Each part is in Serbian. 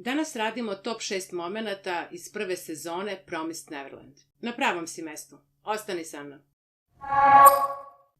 Danas radimo top 6 momenata iz prve sezone Promised Neverland. Na pravom si mestu. Ostani sa mnom.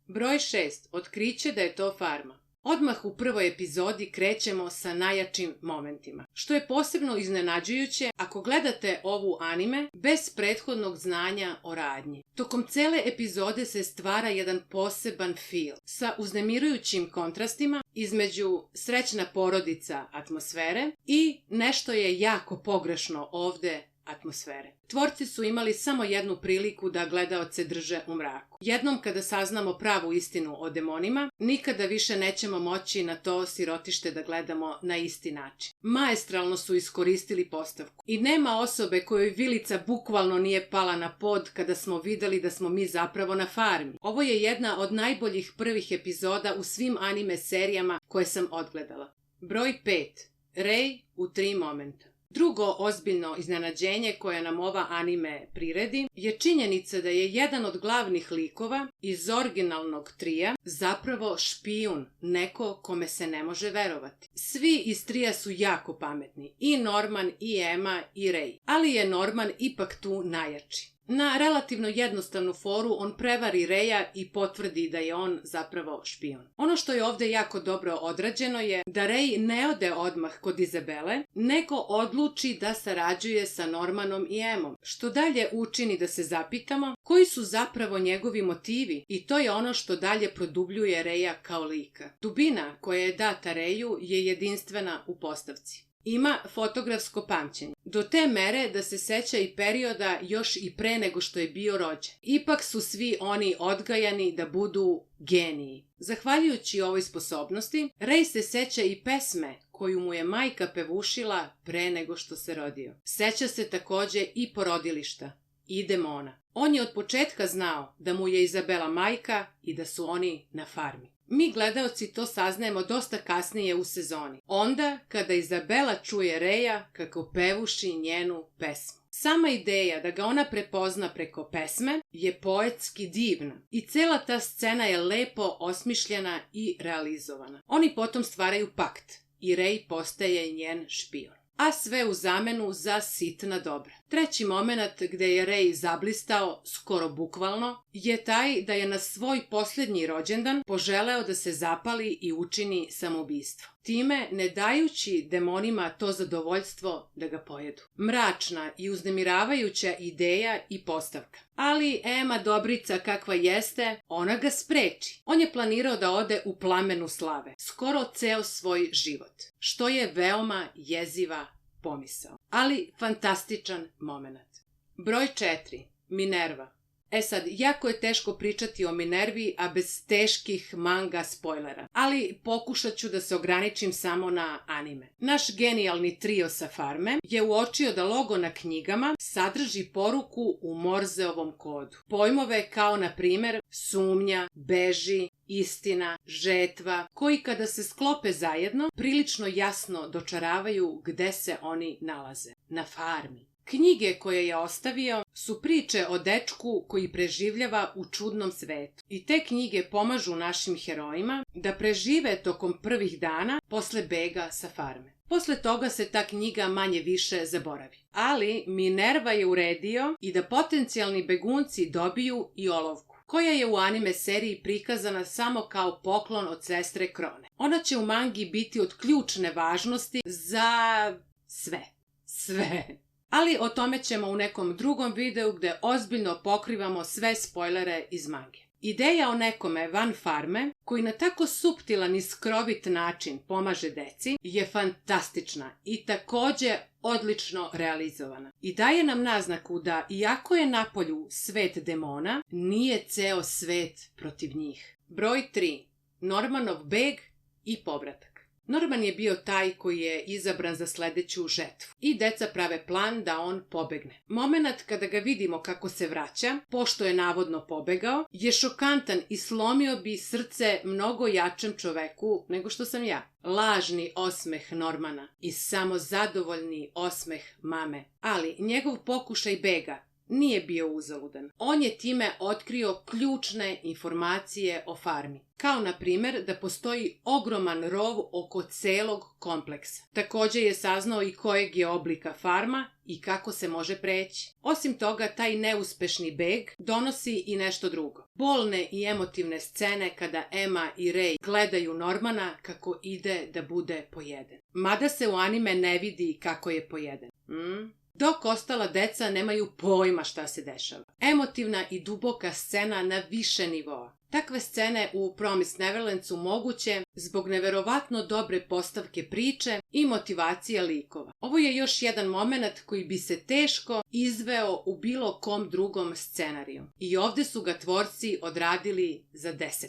Broj 6. Otkriće da je to farma. Odmah u prvoj epizodi krećemo sa najjačim momentima, što je posebno iznenađujuće ako gledate ovu anime bez prethodnog znanja o radnji. Tokom cele epizode se stvara jedan poseban feel sa uznemirujućim kontrastima između srećna porodica atmosfere i nešto je jako pogrešno ovde atmosfere. Tvorci su imali samo jednu priliku da gledaoce drže u mraku. Jednom kada saznamo pravu istinu o demonima, nikada više nećemo moći na to sirotište da gledamo na isti način. Maestralno su iskoristili postavku. I nema osobe kojoj vilica bukvalno nije pala na pod kada smo videli da smo mi zapravo na farmi. Ovo je jedna od najboljih prvih epizoda u svim anime serijama koje sam odgledala. Broj 5. Rei u 3 momenta. Drugo ozbiljno iznenađenje koje nam ova anime priredi je činjenica da je jedan od glavnih likova iz originalnog trija zapravo špijun, neko kome se ne može verovati. Svi iz trija su jako pametni, i Norman, i Emma, i Rei, ali je Norman ipak tu najjači. Na relativno jednostavnu foru on prevari Reja i potvrdi da je on zapravo špijun. Ono što je ovde jako dobro odrađeno je da Rej ne ode odmah kod Izabele, nego odluči da sarađuje sa Normanom i Emmom, što dalje učini da se zapitamo koji su zapravo njegovi motivi, i to je ono što dalje produbljuje Reja kao lika. Dubina koja je data Reju je jedinstvena u postavci. Ima fotografsko pamćenje, do te mere da se seća i perioda još i pre nego što je bio rođen. Ipak su svi oni odgajani da budu geniji. Zahvaljujući ovoj sposobnosti, Rej se seća i pesme koju mu je majka pevušila pre nego što se rodio. Seća se takođe i porodilišta i demona. On je od početka znao da mu je Izabela majka i da su oni na farmi. Mi gledaoci to saznajemo dosta kasnije u sezoni. Onda kada Izabela čuje Reja kako pevuši njenu pesmu. Sama ideja da ga ona prepozna preko pesme je poetski divna i cela ta scena je lepo osmišljena i realizovana. Oni potom stvaraju pakt i Rej postaje njen špijun. A sve u zamenu za sitna dobra. Treći moment gde je Rej zablistao, skoro bukvalno, je taj da je na svoj posljednji rođendan poželeo da se zapali i učini samoubistvo. Time ne dajući demonima to zadovoljstvo da ga pojedu. Mračna i uznemiravajuća ideja i postavka. Ali Emma Dobrica kakva jeste, ona ga spreči. On je planirao da ode u plamenu slave, skoro ceo svoj život, što je veoma jeziva pomisao. Ali fantastičan moment. Broj 4. Minerva. Sad, jako je teško pričati o Minervi, a bez teških manga spoilera, ali pokušat ću da se ograničim samo na anime. Naš genijalni trio sa farme je uočio da logo na knjigama sadrži poruku u Morzeovom kodu. Pojmove kao, na primer, sumnja, beži, istina, žetva, koji kada se sklope zajedno, prilično jasno dočaravaju gde se oni nalaze. Na farmi. Knjige koje je ostavio su priče o dečku koji preživljava u čudnom svetu. I te knjige pomažu našim herojima da prežive tokom prvih dana posle bega sa farme. Posle toga se ta knjiga manje više zaboravi. Ali Minerva je uredio i da potencijalni begunci dobiju i olovku, koja je u anime seriji prikazana samo kao poklon od sestre Krone. Ona će u mangi biti od ključne važnosti za sve. Sve. Ali o tome ćemo u nekom drugom videu gde ozbiljno pokrivamo sve spoilere iz mange. Ideja o nekome van farme, koji na tako suptilan i skrovit način pomaže deci, je fantastična i takođe odlično realizovana. I daje nam naznaku da, iako je napolju svet demona, nije ceo svet protiv njih. Broj 3. Normanov beg i povratak. Norman je bio taj koji je izabran za sledeću žetvu i deca prave plan da on pobegne. Moment kada ga vidimo kako se vraća, pošto je navodno pobegao, je šokantan i slomio bi srce mnogo jačem čoveku nego što sam ja. Lažni osmeh Normana i samozadovoljni osmeh mame. Ali njegov pokušaj bega nije bio uzaludan. On je time otkrio ključne informacije o farmi. Kao na primjer da postoji ogroman rov oko celog kompleksa. Također je saznao i kojeg je oblika farma i kako se može preći. Osim toga, taj neuspešni beg donosi i nešto drugo. Bolne i emotivne scene kada Emma i Ray gledaju Normana kako ide da bude pojeden. Mada se u anime ne vidi kako je pojeden. Dok ostala deca nemaju pojma šta se dešava. Emotivna i duboka scena na više nivoa. Takve scene u Promised Neverland su moguće zbog neverovatno dobre postavke priče i motivacije likova. Ovo je još jedan moment koji bi se teško izveo u bilo kom drugom scenariju. I ovdje su ga tvorci odradili za 10.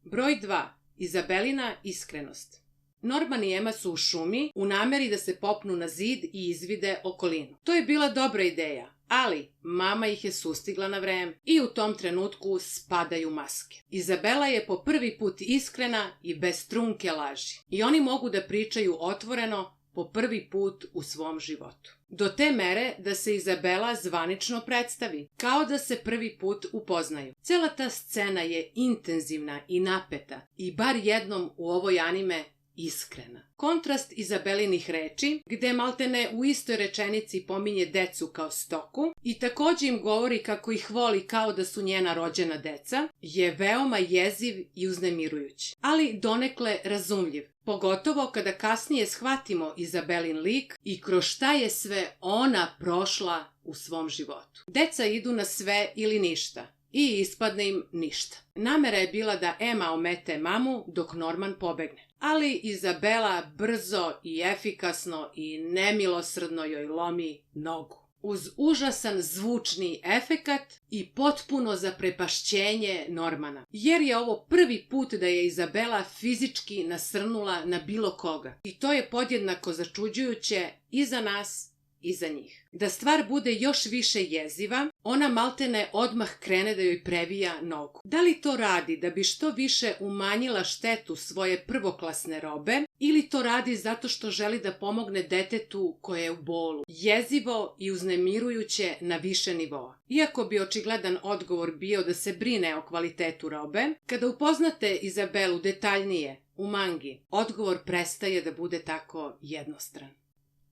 Broj 2. Izabelina iskrenost. Norman i Emma su u šumi u nameri da se popnu na zid i izvide okolinu. To je bila dobra ideja, ali mama ih je sustigla na vreme i u tom trenutku spadaju maske. Izabela je po prvi put iskrena i bez trunke laži. I oni mogu da pričaju otvoreno po prvi put u svom životu. Do te mere da se Izabela zvanično predstavi, kao da se prvi put upoznaju. Cela ta scena je intenzivna i napeta i bar jednom u ovoj anime iskrena. Kontrast Izabelinih reči, gde maltene u istoj rečenici pominje decu kao stoku i također im govori kako ih voli kao da su njena rođena deca, je veoma jeziv i uznemirujući, ali donekle razumljiv. Pogotovo kada kasnije shvatimo Izabelin lik i kroz šta je sve ona prošla u svom životu. Deca idu na sve ili ništa i ispadne im ništa. Namera je bila da Emma omete mamu dok Norman pobegne. Ali Izabela brzo i efikasno i nemilosrdno joj lomi nogu. Uz užasan zvučni efekat i potpuno zaprepašćenje Normana. Jer je ovo prvi put da je Izabela fizički nasrnula na bilo koga. I to je podjednako začuđujuće i za nas i za njih. Da stvar bude još više jeziva, ona maltene odmah krene da joj previja nogu. Da li to radi da bi što više umanjila štetu svoje prvoklasne robe ili to radi zato što želi da pomogne detetu koje je u bolu? Jezivo i uznemirujuće na više nivoa. Iako bi očigledan odgovor bio da se brine o kvalitetu robe, kada upoznate Izabelu detaljnije u mangi, odgovor prestaje da bude tako jednostran.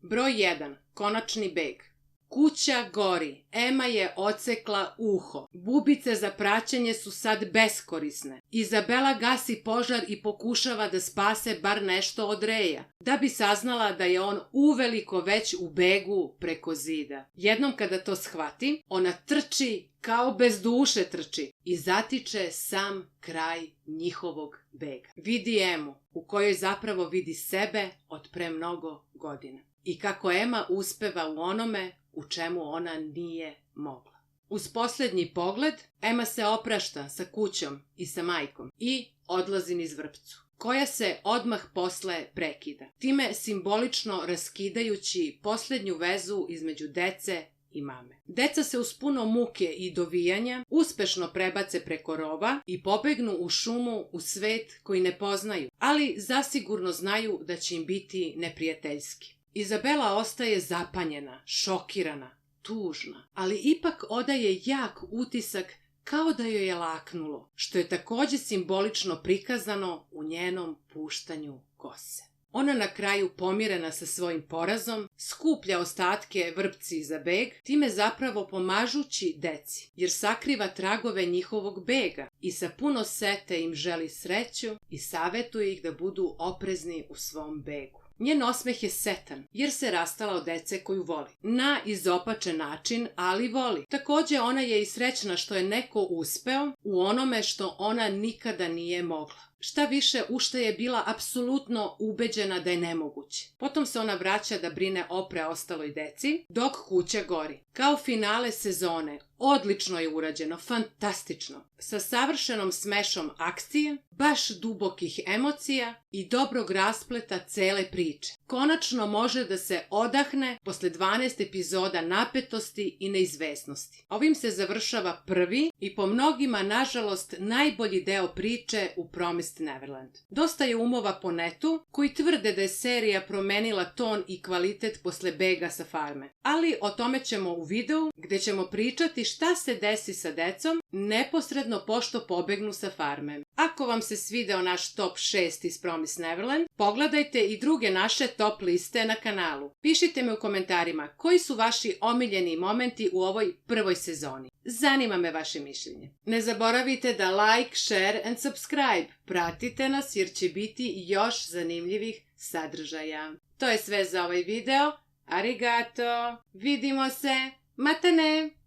Broj 1. Konačni beg. Kuća gori. Emma je odsekla uho. Bubice za praćenje su sad beskorisne. Izabela gasi požar i pokušava da spase bar nešto od Raya, da bi saznala da je on uveliko već u begu preko zida. Jednom kada to shvati, ona trči, kao bez duše trči, i zatiče sam kraj njihovog bega. Vidi Emmu, u kojoj zapravo vidi sebe od pre mnogo godina. I kako Emma uspeva u onome u čemu ona nije mogla. Uz posljednji pogled, Emma se oprašta sa kućom i sa majkom i odlazi niz vrpcu, koja se odmah posle prekida, time simbolično raskidajući posljednju vezu između dece i mame. Deca se uz puno muke i dovijanja uspešno prebace preko rova i pobegnu u šumu u svet koji ne poznaju, ali zasigurno znaju da će im biti neprijateljski. Izabela ostaje zapanjena, šokirana, tužna, ali ipak odaje jak utisak kao da joj je laknulo, što je također simbolično prikazano u njenom puštanju kose. Ona na kraju, pomirena sa svojim porazom, skuplja ostatke vrpci za beg, time zapravo pomažući deci, jer sakriva tragove njihovog bega i sa puno sete im želi sreću i savetuje ih da budu oprezni u svom begu. Njen osmeh je setan, jer se rastala od dece koju voli. Na izopačen način, ali voli. Također ona je i srećna što je neko uspeo u onome što ona nikada nije mogla. Šta više, u šta je bila apsolutno ubeđena da je nemoguće. Potom se ona vraća da brine o preostaloj deci, dok kuća gori. Kao finale sezone, odlično je urađeno, fantastično. Sa savršenom smešom akcije, baš dubokih emocija i dobrog raspleta cele priče. konačno može da se odahne posle 12 epizoda napetosti i neizvesnosti. Ovim se završava prvi i po mnogima, nažalost, najbolji deo priče u Promised Neverland. Dosta je umova po netu koji tvrde da je serija promenila ton i kvalitet posle bega sa farme. Ali o tome ćemo u videu gde ćemo pričati šta se desi sa decom neposredno pošto pobegnu sa farme. Ako vam se svideo naš top 6 iz Promised Neverland, pogledajte i druge naše top liste na kanalu. Pišite me u komentarima koji su vaši omiljeni momenti u ovoj prvoj sezoni. Zanima me vaše mišljenje. Ne zaboravite da like, share and subscribe. Pratite nas jer će biti još zanimljivih sadržaja. To je sve za ovaj video. Arigato! Vidimo se! Matane!